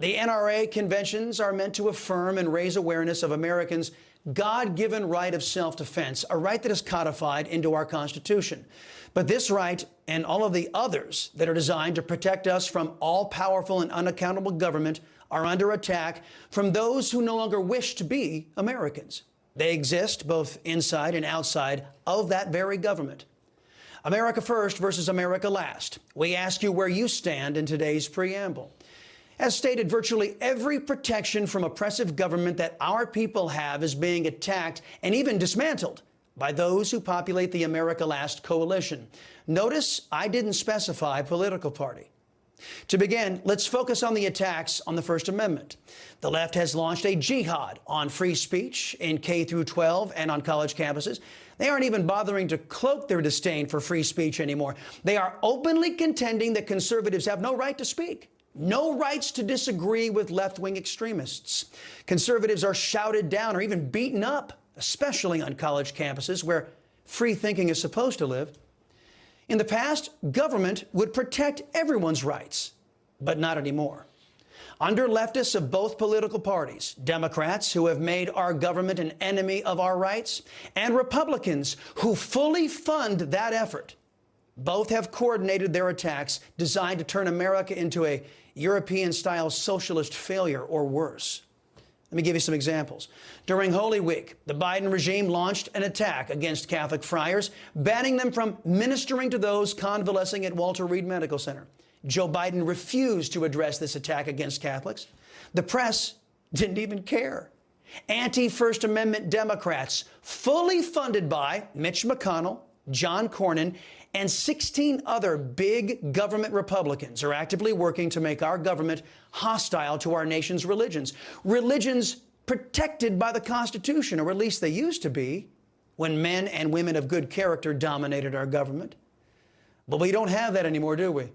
The NRA conventions are meant to affirm and raise awareness of Americans' God-given right of self-defense, a right that is codified into our Constitution. But this right and all of the others that are designed to protect us from all-powerful and unaccountable government are under attack from those who no longer wish to be Americans. They exist both inside and outside of that very government. America first versus America last. We ask you where you stand in today's preamble. As stated, virtually every protection from oppressive government that our people have is being attacked and even dismantled by those who populate the America Last coalition. Notice I didn't specify political party. To begin, let's focus on the attacks on the First Amendment. The left has launched a jihad on free speech in K through 12 and on college campuses. They aren't even bothering to cloak their disdain for free speech anymore. They are openly contending that conservatives have no right to speak. No rights to disagree with left-wing extremists. Conservatives are shouted down or even beaten up, especially on college campuses where free thinking is supposed to live. In the past, government would protect everyone's rights, but not anymore. Under leftists of both political parties, Democrats who have made our government an enemy of our rights, and Republicans who fully fund that effort, both have coordinated their attacks designed to turn America into a European-style socialist failure or worse. Let me give you some examples. During Holy Week, the Biden regime launched an attack against Catholic friars, banning them from ministering to those convalescing at Walter Reed Medical Center. Joe Biden refused to address this attack against Catholics. The press didn't even care. Anti-First Amendment Democrats, fully funded by Mitch McConnell, John Cornyn, and 16 other big government Republicans are actively working to make our government hostile to our nation's religions. Religions protected by the Constitution, or at least they used to be, when men and women of good character dominated our government. But we don't have that anymore, do we?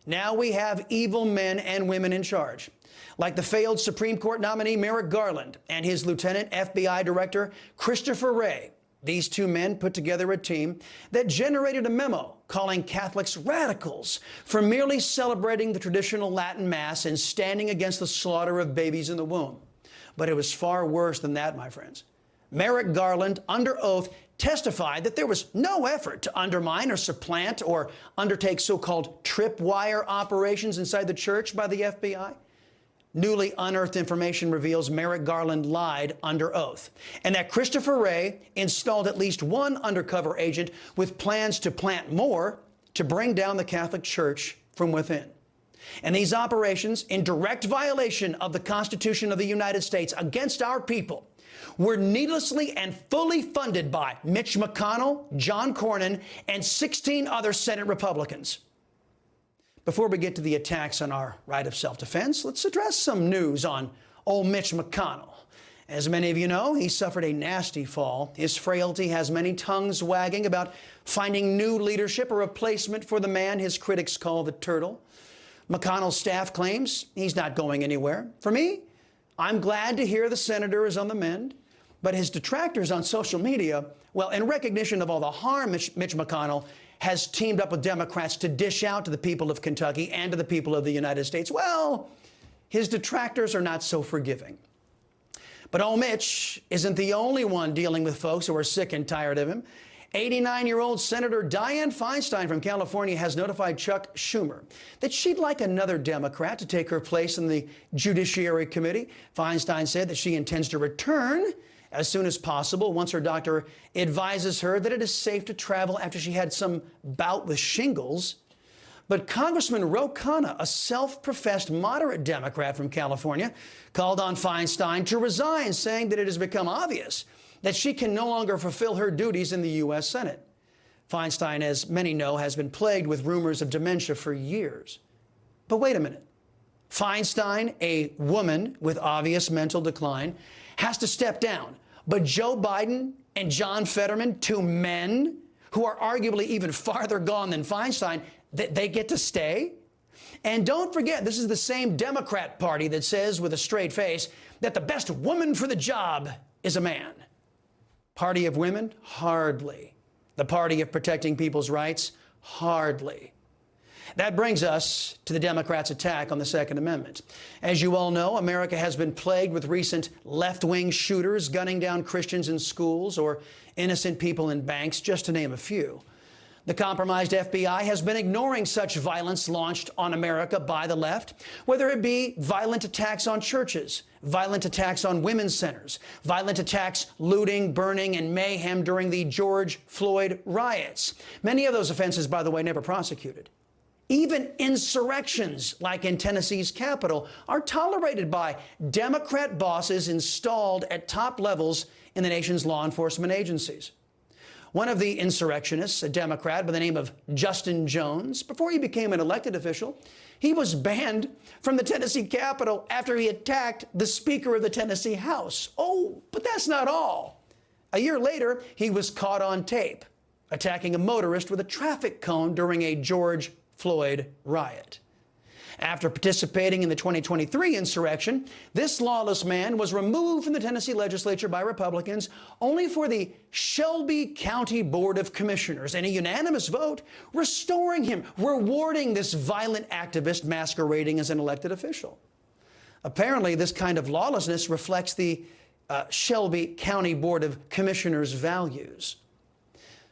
Now we have evil men and women in charge, like the failed Supreme Court nominee Merrick Garland and his Lieutenant FBI Director Christopher Wray. These two men put together a team that generated a memo calling Catholics radicals for merely celebrating the traditional Latin Mass and standing against the slaughter of babies in the womb. But it was far worse than that, my friends. Merrick Garland, under oath, testified that there was no effort to undermine or supplant or undertake so-called tripwire operations inside the church by the FBI. Newly unearthed information reveals Merrick Garland lied under oath, and that Christopher Wray installed at least one undercover agent with plans to plant more to bring down the Catholic Church from within. And these operations, in direct violation of the Constitution of the United States against our people, were needlessly and fully funded by Mitch McConnell, John Cornyn, and 16 other Senate Republicans. Before we get to the attacks on our right of self-defense, let's address some news on old Mitch McConnell. As many of you know, he suffered a nasty fall. His frailty has many tongues wagging about finding new leadership, a replacement for the man his critics call the turtle. McConnell's staff claims he's not going anywhere. For me, I'm glad to hear the senator is on the mend, but his detractors on social media, well, in recognition of all the harm Mitch McConnell has teamed up with Democrats to dish out to the people of Kentucky and to the people of the United States, well, his detractors are not so forgiving. But old Mitch isn't the only one dealing with folks who are sick and tired of him. 89-year-old Senator Dianne Feinstein from California has notified Chuck Schumer that she'd like another Democrat to take her place in the Judiciary Committee. Feinstein said that she intends to return as soon as possible once her doctor advises her that it is safe to travel after she had some bout with shingles. But Congressman Ro Khanna, a self-professed moderate Democrat from California, called on Feinstein to resign, saying that it has become obvious that she can no longer fulfill her duties in the U.S. Senate. Feinstein, as many know, has been plagued with rumors of dementia for years. But wait a minute. Feinstein, a woman with obvious mental decline, has to step down. But Joe Biden and John Fetterman, two men who are arguably even farther gone than Feinstein, they get to stay? And don't forget, this is the same Democrat party that says with a straight face that the best woman for the job is a man. Party of women? Hardly. The party of protecting people's rights? Hardly. That brings us to the Democrats' attack on the Second Amendment. As you all know, America has been plagued with recent left-wing shooters gunning down Christians in schools or innocent people in banks, just to name a few. The compromised FBI has been ignoring such violence launched on America by the left, whether it be violent attacks on churches, violent attacks on women's centers, violent attacks, looting, burning, and mayhem during the George Floyd riots. Many of those offenses, by the way, never prosecuted. Even insurrections, like in Tennessee's Capitol, are tolerated by Democrat bosses installed at top levels in the nation's law enforcement agencies. One of the insurrectionists, a Democrat by the name of Justin Jones, before he became an elected official, he was banned from the Tennessee Capitol after he attacked the Speaker of the Tennessee House. Oh, but that's not all. A year later, he was caught on tape attacking a motorist with a traffic cone during a George Floyd riot. After participating in the 2023 insurrection, this lawless man was removed from the Tennessee legislature by Republicans only for the Shelby County Board of Commissioners in a unanimous vote restoring him, rewarding this violent activist masquerading as an elected official. Apparently, this kind of lawlessness reflects the Shelby County Board of Commissioners' values.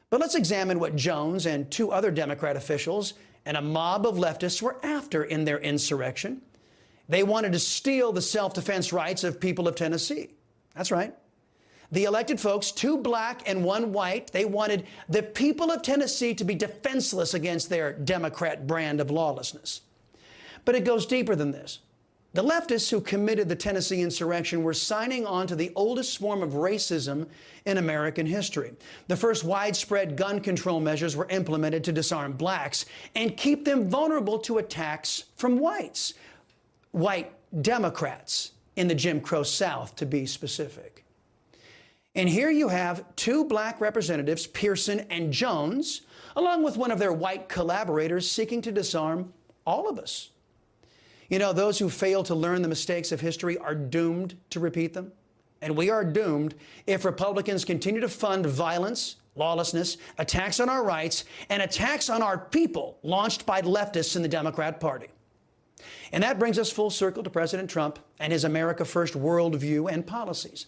But let's examine what Jones and two other Democrat officials and a mob of leftists were after in their insurrection. They wanted to steal the self-defense rights of people of Tennessee. That's right. The elected folks, 2 black and 1 white, they wanted the people of Tennessee to be defenseless against their Democrat brand of lawlessness. But it goes deeper than this. The leftists who committed the Tennessee insurrection were signing on to the oldest form of racism in American history. The first widespread gun control measures were implemented to disarm blacks and keep them vulnerable to attacks from whites, white Democrats in the Jim Crow South, to be specific. And here you have 2 black representatives, Pearson and Jones, along with one of their white collaborators, seeking to disarm all of us. You know, those who fail to learn the mistakes of history are doomed to repeat them. And we are doomed if Republicans continue to fund violence, lawlessness, attacks on our rights, and attacks on our people launched by leftists in the Democrat Party. And that brings us full circle to President Trump and his America First worldview and policies.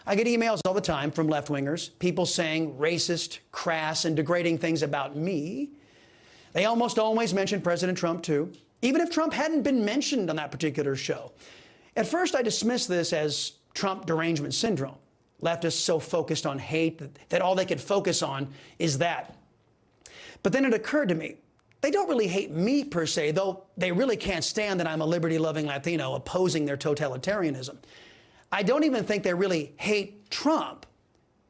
I get emails all the time from left-wingers, people saying racist, crass, and degrading things about me. They almost always mention President Trump, too, even if Trump hadn't been mentioned on that particular show. At first, I dismissed this as Trump derangement syndrome. Leftists so focused on hate that all they could focus on is that. But then it occurred to me, they don't really hate me per se, though they really can't stand that I'm a liberty-loving Latino opposing their totalitarianism. I don't even think they really hate Trump.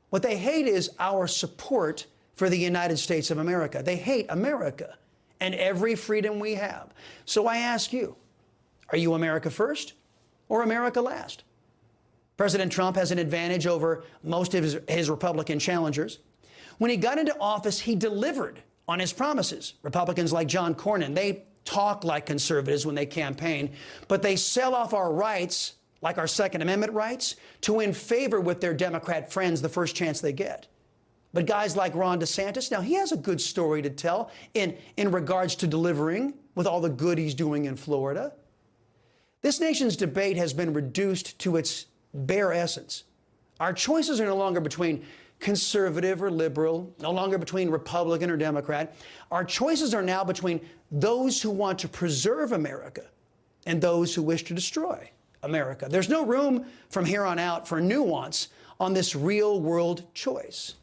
What they hate is our support for the United States of America. They hate America and every freedom we have. So I ask you, are you America first or America last? President Trump has an advantage over most of his Republican challengers. When he got into office, he delivered on his promises. Republicans like John Cornyn, they talk like conservatives when they campaign, but they sell off our rights, like our Second Amendment rights, to win favor with their Democrat friends the first chance they get. But guys like Ron DeSantis, now he has a good story to tell in regards to delivering with all the good he's doing in Florida. This nation's debate has been reduced to its bare essence. Our choices are no longer between conservative or liberal, no longer between Republican or Democrat. Our choices are now between those who want to preserve America and those who wish to destroy America. There's no room from here on out for nuance on this real-world choice.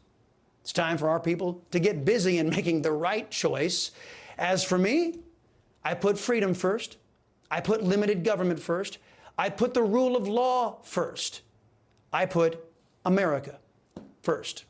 It's time for our people to get busy in making the right choice. As for me, I put freedom first. I put limited government first. I put the rule of law first. I put America first.